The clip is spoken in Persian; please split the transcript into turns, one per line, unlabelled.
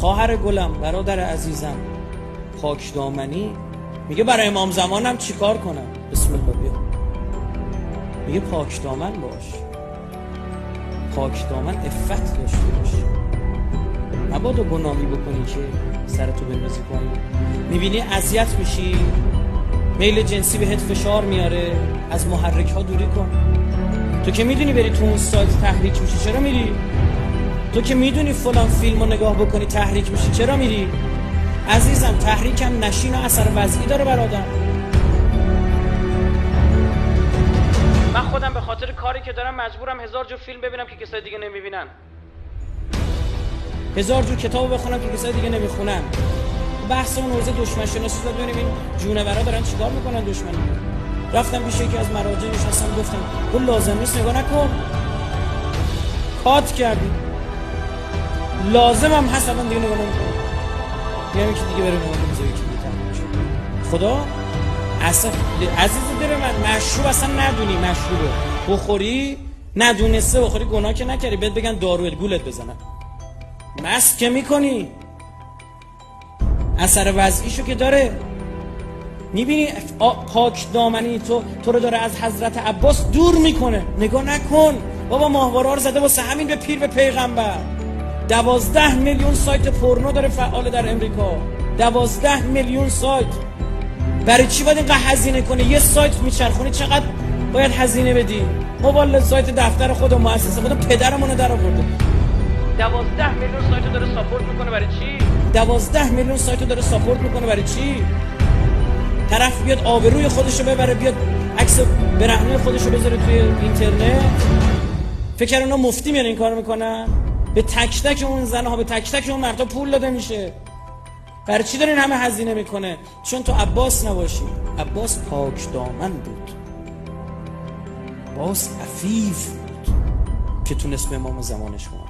خواهر گلم، برادر عزیزم، پاک دامنی. میگه برای امام زمانم چیکار کنم؟ بسم الله بیا. میگه پاک دامن باش، پاک دامن عفت داشته باش، مبادا گناهی بکنی که سرتو بندازی پایین. میبینی اذیت میشی، میل جنسی بهت فشار میاره، از محرک ها دوری کن. تو که میدونی بری تو اون سایت تحریک میشی، چرا میری؟ تو که میدونی فلان فیلم رو نگاه بکنی تحریک میشی، چرا میری؟ عزیزم تحریکم نشین و اثر وضعی داره برادر. من خودم به خاطر کاری که دارم مجبورم 1000 جور فیلم ببینم که کسای دیگه نمیبینن، 1000 جور کتاب بخونم که کسای دیگه نمیخونن. بحث اون حوزه دشمن شناسی بود، ببینیم این جونورا دارن چیکار میکنن دشمنی. رفتم پیش یکی از مراجع نشستم، گفتم گل لازم نیست، نگاه نکن، کات کردی، لازمم هست الان دیگه نگاه نمیکنم، میام یکی دیگه بریم نگاه کنیم یکی دیگه. خدا اصلا عزیز دل من، مشروب اصلا ندونی، مشروبه بخوری ندونسته بخوری گناه که نکردی، بهت بگن داروه گولت بزنن، مست که میکنی، اثر وضعیشو که داره. میبینی پاک دامنی تو رو داره از حضرت عباس دور میکنه. نگاه نکن بابا، ماهواره رو زده واسه همین به پیر به پیغمبر. 12 میلیون سایت پورنو داره فعال در امریکا، 12 میلیون سایت. برای چی باید اینقدر هزینه کنی؟ یه سایت میچرخونی چقدر باید هزینه بدی؟ ما والا سایت دفتر خود و مؤسسه خود پدرمونو در آورده، 12 میلیون سایت داره ساپورت میکنه. برای چی 12 میلیون سایت داره ساپورت میکنه؟ برای چی؟ طرف بیاد آبروی خودشو ببره، بیاد عکس برهنه خودشو بذاره توی اینترنت، فکر اونا مفتی میان این کارو میکنن؟ به تک تک اون زنها، به تک تک اون مردها پول داده میشه. برای چی دارین همه هزینه میکنه؟ چون تو عباس نباشی. عباس پاک دامن بود، عباس عفیف بود که تونست به امام زمانش کنه.